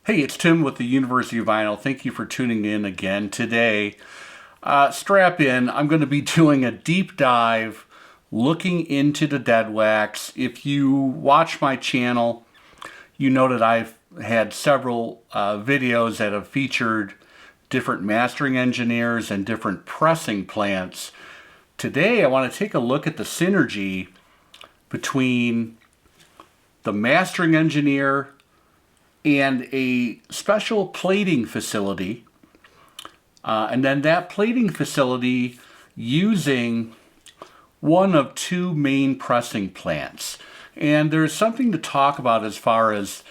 Hey, it's Tim with the University of Vinyl. Thank you for tuning in again today. Strap in. I'm going to be doing a deep dive looking into the dead wax. If you watch my channel, you know that I've had several videos that have featured different mastering engineers and different pressing plants. Today, I want to take a look at the synergy between the mastering engineer and a special plating facility, and then that plating facility using one of two main pressing plants. And there's something to talk about as far as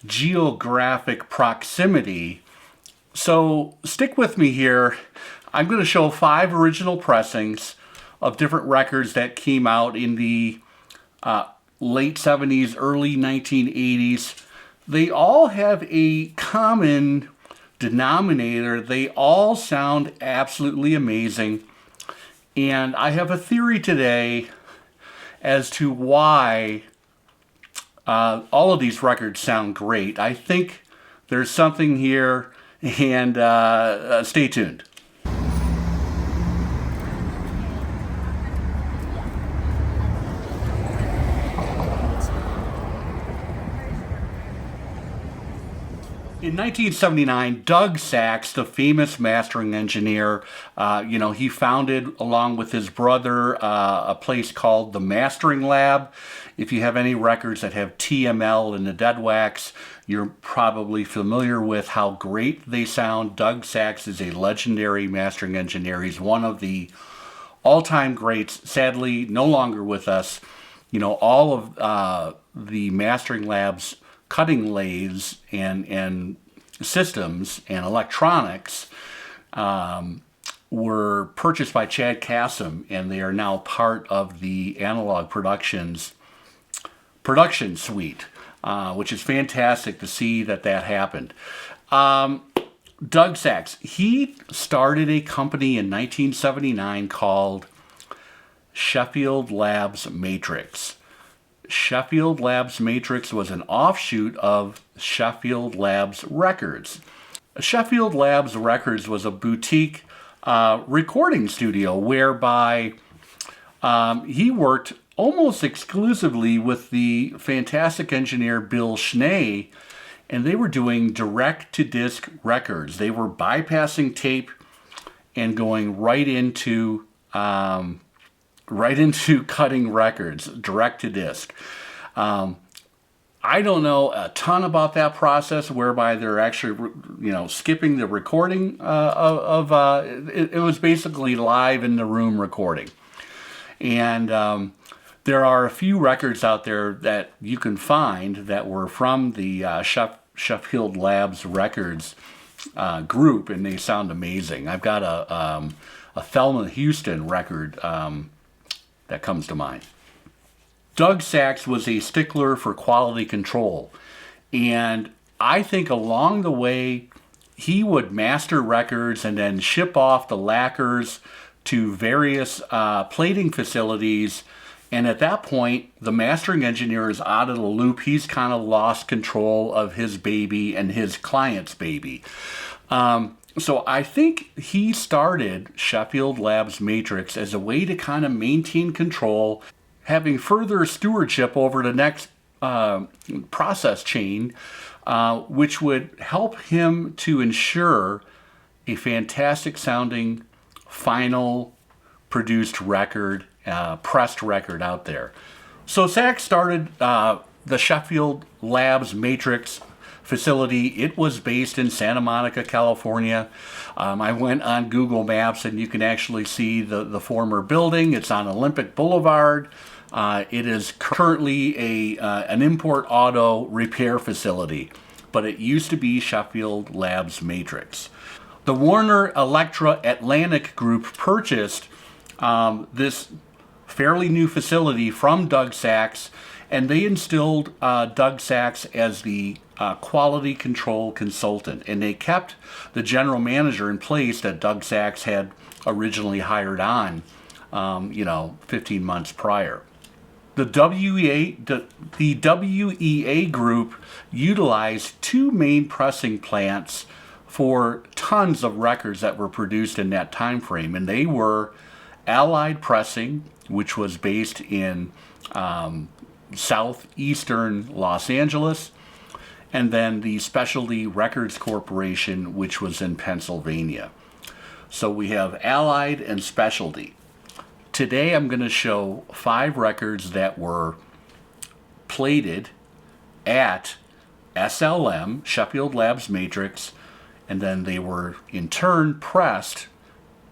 geographic proximity. So stick with me here. I'm going to show 5 original pressings of different records that came out in the late 70s, early 1980s. They all have a common denominator. They all sound absolutely amazing. And I have a theory today as to why all of these records sound great. I think there's something here, and stay tuned. In 1979, Doug Sax, the famous mastering engineer, he founded, along with his brother, a place called the Mastering Lab. If you have any records that have TML in the dead wax, you're probably familiar with how great they sound. Doug Sax is a legendary mastering engineer. He's one of the all-time greats, sadly no longer with us. All of the Mastering Lab's cutting lathes and systems and electronics were purchased by Chad Kassem, and they are now part of the Analog Productions production suite, which is fantastic to see that happened. Doug Sax, he started a company in 1979 called Sheffield Labs Matrix. Sheffield Labs Matrix was an offshoot of Sheffield Labs Records. Sheffield Labs Records was a boutique recording studio whereby he worked almost exclusively with the fantastic engineer Bill Schnee, and they were doing direct-to-disc records. They were bypassing tape and going right into cutting records, direct to disc. I don't know a ton about that process, whereby they're actually, skipping the recording it was basically live in the room recording. And there are a few records out there that you can find that were from the Sheffield Labs Records group, and they sound amazing. I've got a Thelma Houston record that comes to mind. Doug Sax was a stickler for quality control, and I think along the way he would master records and then ship off the lacquers to various plating facilities, and at that point the mastering engineer is out of the loop. He's kind of lost control of his baby and his client's baby. So I think he started Sheffield Labs Matrix as a way to kind of maintain control, having further stewardship over the next process chain, which would help him to ensure a fantastic sounding final produced record, pressed record out there. So Sax started the Sheffield Labs Matrix facility. It was based in Santa Monica, California. I went on Google Maps and you can actually see the former building. It's on Olympic Boulevard. It is currently an import auto repair facility, but it used to be Sheffield Labs Matrix. The Warner Electra Atlantic Group purchased this fairly new facility from Doug Sax, and they instilled Doug Sax as the quality control consultant, and they kept the general manager in place that Doug Sax had originally hired on, 15 months prior. The WEA Group utilized two main pressing plants for tons of records that were produced in that time frame, and they were Allied Pressing, which was based in southeastern Los Angeles, and then the Specialty Records Corporation, which was in Pennsylvania. So we have Allied and Specialty. Today I'm going to show 5 records that were plated at SLM, Sheffield Labs Matrix, and then they were in turn pressed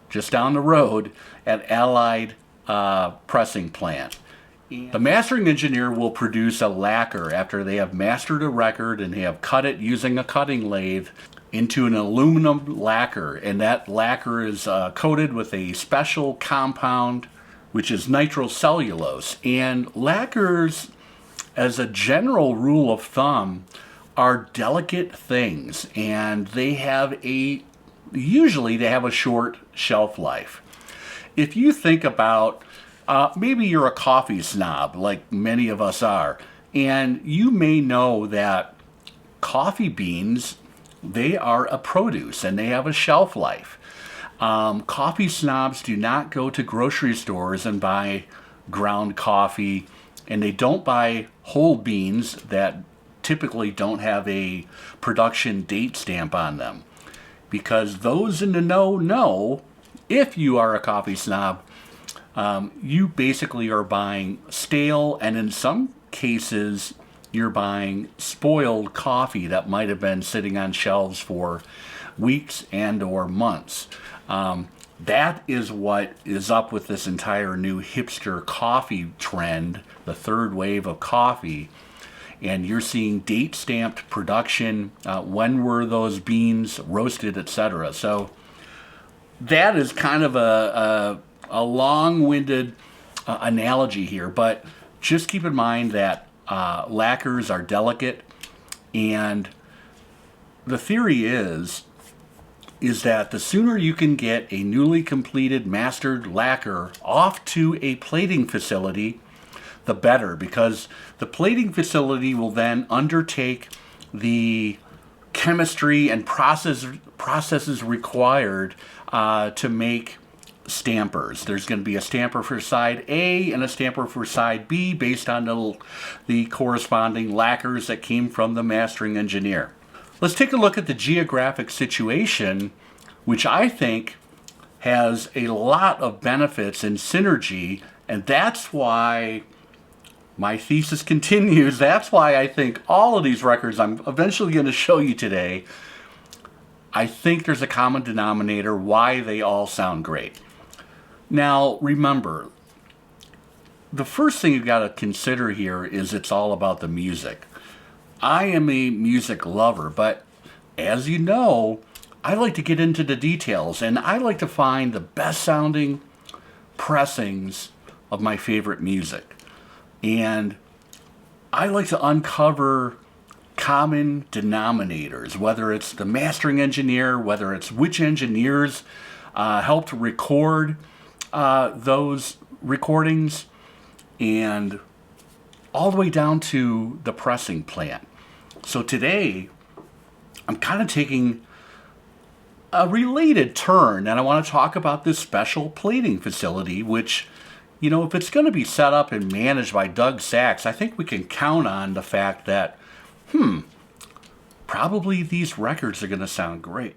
just down the road at Allied Pressing Plant. The mastering engineer will produce a lacquer after they have mastered a record and they have cut it using a cutting lathe into an aluminum lacquer, and that lacquer is coated with a special compound which is nitrocellulose. And lacquers, as a general rule of thumb, are delicate things, and they have usually they have a short shelf life. If you think about maybe you're a coffee snob like many of us are, and you may know that coffee beans, they are a produce and they have a shelf life. Coffee snobs do not go to grocery stores and buy ground coffee, and they don't buy whole beans that typically don't have a production date stamp on them, because those in the know, if you are a coffee snob, you basically are buying stale, and in some cases you're buying spoiled coffee that might have been sitting on shelves for weeks and or months. That is what is up with this entire new hipster coffee trend, the third wave of coffee. And you're seeing date stamped production, when were those beans roasted, etc. So that is kind of a long-winded analogy here, but just keep in mind that lacquers are delicate, and the theory is that the sooner you can get a newly completed mastered lacquer off to a plating facility, the better, because the plating facility will then undertake the chemistry and processes required to make stampers. There's going to be a stamper for side A and a stamper for side B based on the corresponding lacquers that came from the mastering engineer. Let's take a look at the geographic situation, which I think has a lot of benefits and synergy, and that's why my thesis continues. That's why I think all of these records I'm eventually going to show you today, I think there's a common denominator why they all sound great. Now, remember, the first thing you've got to consider here is it's all about the music. I am a music lover, but as you know, I like to get into the details, and I like to find the best sounding pressings of my favorite music. And I like to uncover common denominators, whether it's the mastering engineer, whether it's which engineers helped record those recordings, and all the way down to the pressing plant. So today, I'm kind of taking a related turn, and I want to talk about this special plating facility, which, you know, if it's going to be set up and managed by Doug Sachs, I think we can count on the fact that, probably these records are going to sound great.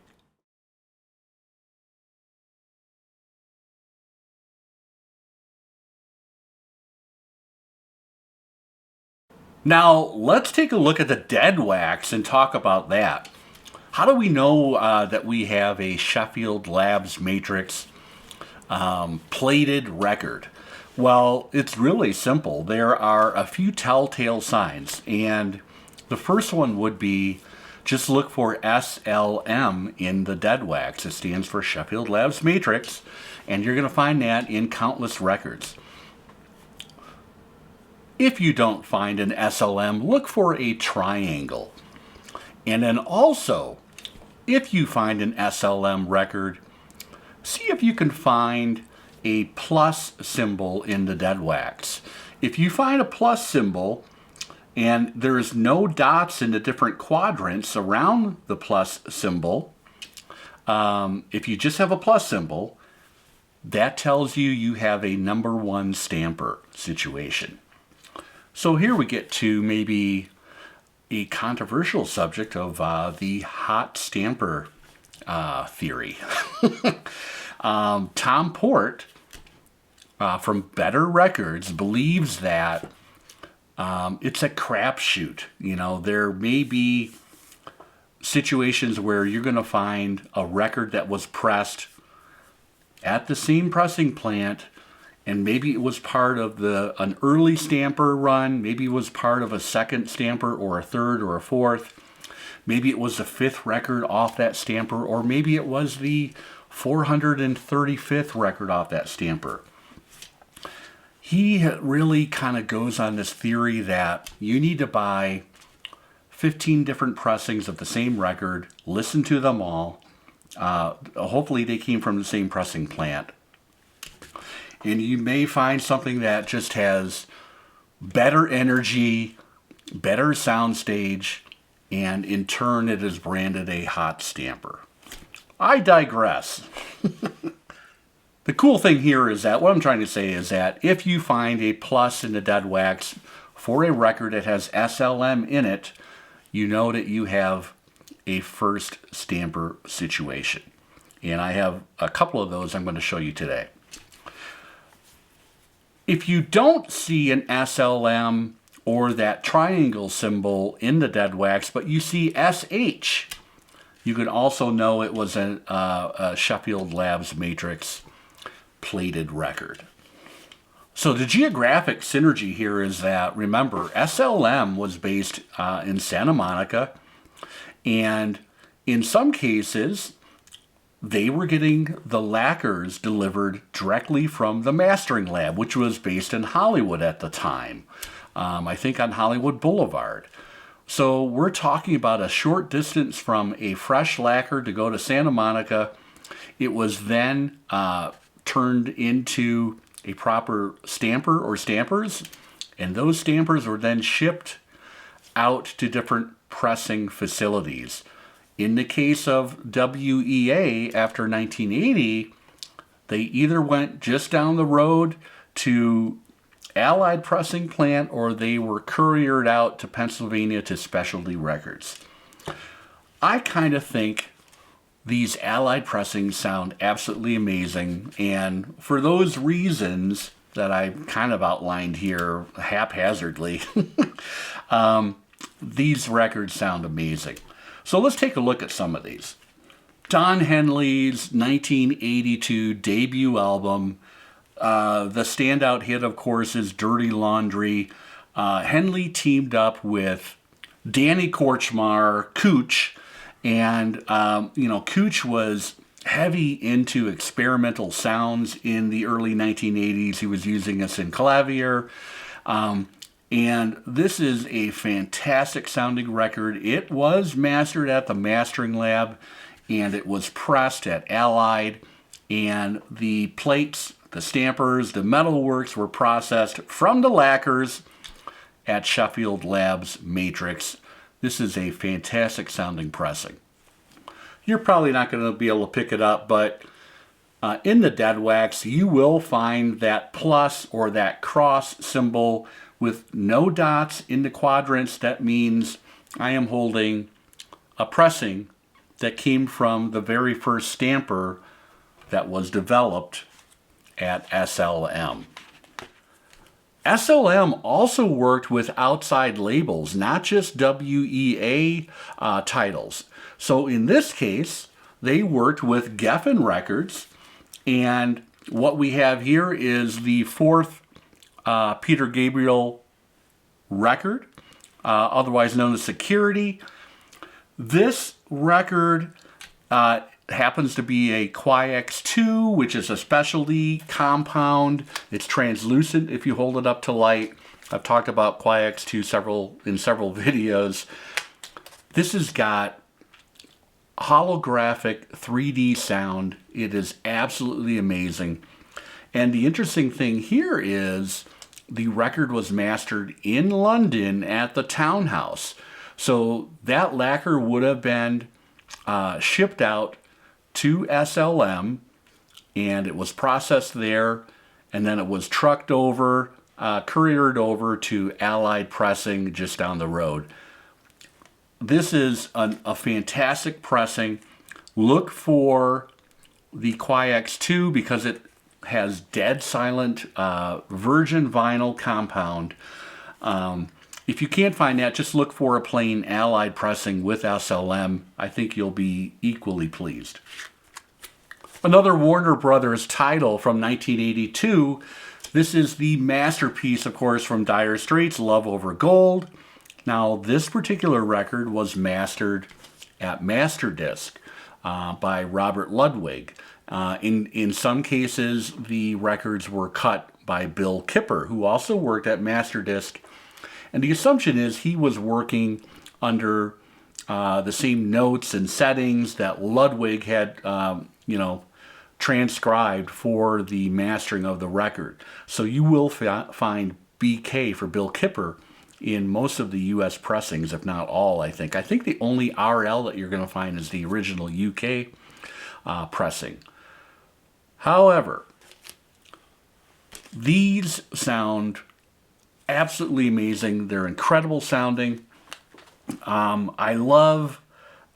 Now, let's take a look at the dead wax and talk about that. How do we know that we have a Sheffield Labs Matrix plated record? Well, it's really simple. There are a few telltale signs, and the first one would be just look for SLM in the dead wax. It stands for Sheffield Labs Matrix, and you're going to find that in countless records. If you don't find an SLM, look for a triangle. And then also, if you find an SLM record, see if you can find a plus symbol in the dead wax. if you find a plus symbol and there's no dots in the different quadrants around the plus symbol, if you just have a plus symbol, that tells you you have a number one stamper situation. So here we get to maybe a controversial subject of the hot stamper theory. Tom Port from Better Records believes that it's a crapshoot. You know, there may be situations where you're going to find a record that was pressed at the same pressing plant, and maybe it was part of an early stamper run, maybe it was part of a second stamper or a third or a fourth, maybe it was the fifth record off that stamper, or maybe it was the 435th record off that stamper. He really kind of goes on this theory that you need to buy 15 different pressings of the same record, listen to them all. Hopefully they came from the same pressing plant. And you may find something that just has better energy, better soundstage, and in turn it is branded a hot stamper. I digress. The cool thing here is that what I'm trying to say is that if you find a plus in the dead wax for a record that has SLM in it, you know that you have a first stamper situation. And I have a couple of those I'm going to show you today. If you don't see an SLM or that triangle symbol in the dead wax, but you see SH, you can also know it was a Sheffield Labs Matrix plated record. So the geographic synergy here is that, remember, SLM was based in Santa Monica, and in some cases, they were getting the lacquers delivered directly from the mastering lab, which was based in Hollywood at the time. I think on Hollywood Boulevard. So we're talking about a short distance from a fresh lacquer to go to Santa Monica. It was then turned into a proper stamper or stampers, and those stampers were then shipped out to different pressing facilities. In the case of WEA after 1980, they either went just down the road to Allied pressing plant or they were couriered out to Pennsylvania to Specialty Records. I kind of think these Allied pressings sound absolutely amazing, and for those reasons that I kind of outlined here haphazardly, these records sound amazing. So let's take a look at some of these. Don Henley's 1982 debut album. The standout hit, of course, is Dirty Laundry. Henley teamed up with Danny Korchmar, Cooch, and Cooch was heavy into experimental sounds in the early 1980s. He was using a synclavier. And this is a fantastic sounding record. It was mastered at the mastering lab, and it was pressed at Allied, and the plates, the stampers, the metalworks were processed from the lacquers at Sheffield Labs Matrix. This is a fantastic sounding pressing. You're probably not going to be able to pick it up, but in the dead wax, you will find that plus or that cross symbol with no dots in the quadrants. That means I am holding a pressing that came from the very first stamper that was developed at SLM. SLM also worked with outside labels, not just WEA titles. So in this case, they worked with Geffen Records, and what we have here is the fourth Peter Gabriel record, otherwise known as Security. This record happens to be a QX2, which is a specialty compound. It's translucent if you hold it up to light. I've talked about QX2 in several videos. This has got holographic 3D sound. It is absolutely amazing. And the interesting thing here is the record was mastered in London at the Townhouse. So that lacquer would have been shipped out to SLM, and it was processed there, and then it was trucked over, couriered over to Allied Pressing just down the road. This is a fantastic pressing. Look for the Quiax 2 because it has dead silent virgin vinyl compound. If you can't find that, just look for a plain Allied Pressing with SLM. I think you'll be equally pleased. Another Warner Brothers title from 1982. This is the masterpiece, of course, from Dire Straits, Love Over Gold. Now, this particular record was mastered at Masterdisc by Robert Ludwig. In some cases, the records were cut by Bill Kipper, who also worked at Masterdisc. And the assumption is he was working under the same notes and settings that Ludwig had, transcribed for the mastering of the record. So you will find BK for Bill Kipper in most of the U.S. pressings, if not all, I think. I think the only RL that you're going to find is the original UK pressing. However, these sound absolutely amazing. They're incredible sounding. I love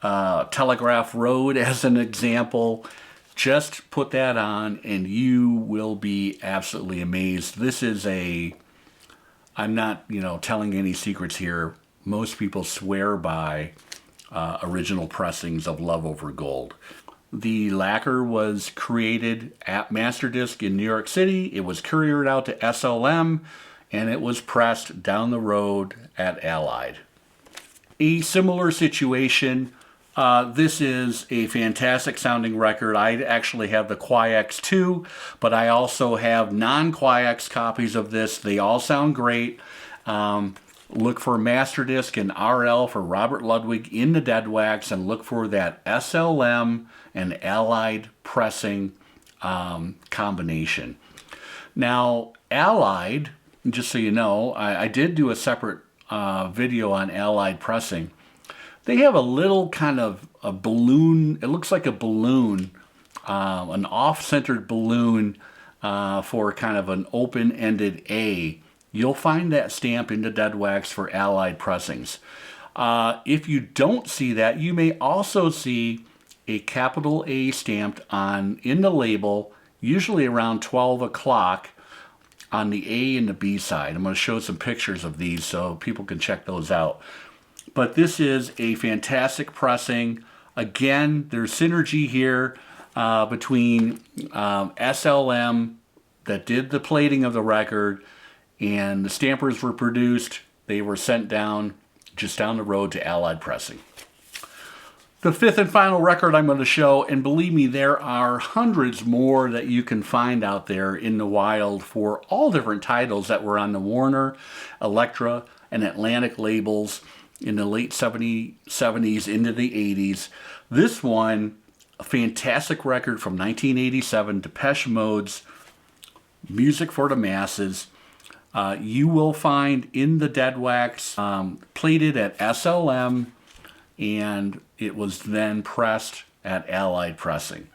Telegraph Road as an example. Just put that on and you will be absolutely amazed. This is I'm not, telling any secrets here. Most people swear by original pressings of Love Over Gold. The lacquer was created at Masterdisc in New York City. It was couriered out to SLM, and it was pressed down the road at Allied. A similar situation. This is a fantastic sounding record. I actually have the Quiax 2, but I also have non-Quiax copies of this. They all sound great. Look for Masterdisc and RL for Robert Ludwig in the dead wax, and look for that SLM and Allied pressing combination. Now, Allied, just so you know, I did do a separate video on Allied pressing. They have a little kind of a balloon. It looks like a balloon, an off-centered balloon for kind of an open-ended A. You'll find that stamp in the dead wax for Allied pressings. If you don't see that, you may also see a capital A stamped in the label, usually around 12 o'clock on the A and the B side. I'm going to show some pictures of these so people can check those out. But this is a fantastic pressing. Again, there's synergy here between SLM that did the plating of the record, and the stampers were produced. They were sent down just down the road to Allied Pressing. The fifth and final record I'm going to show, and believe me, there are hundreds more that you can find out there in the wild for all different titles that were on the Warner, Elektra, and Atlantic labels in the late 70s into the 80s. This one, a fantastic record from 1987, Depeche Mode's Music for the Masses. You will find in the dead wax, plated at SLM, and it was then pressed at Allied Pressing.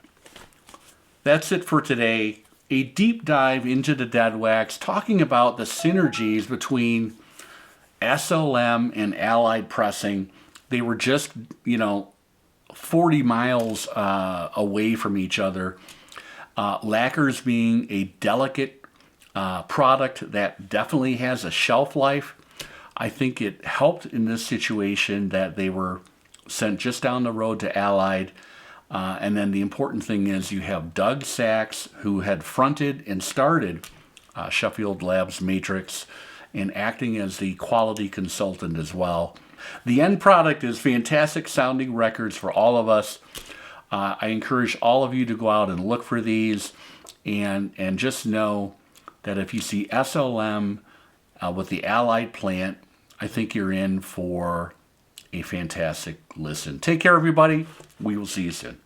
That's it for today. A deep dive into the dead wax, talking about the synergies between SLM and Allied Pressing. They were just, 40 miles away from each other. Lacquers being a delicate product that definitely has a shelf life. I think it helped in this situation that they were sent just down the road to Allied. And then the important thing is you have Doug Sachs, who had fronted and started Sheffield Labs Matrix, and acting as the quality consultant as well. The end product is fantastic sounding records for all of us. I encourage all of you to go out and look for these, and just know that if you see SLM with the Allied plant, I think you're in for a fantastic listen. Take care, everybody. We will see you soon.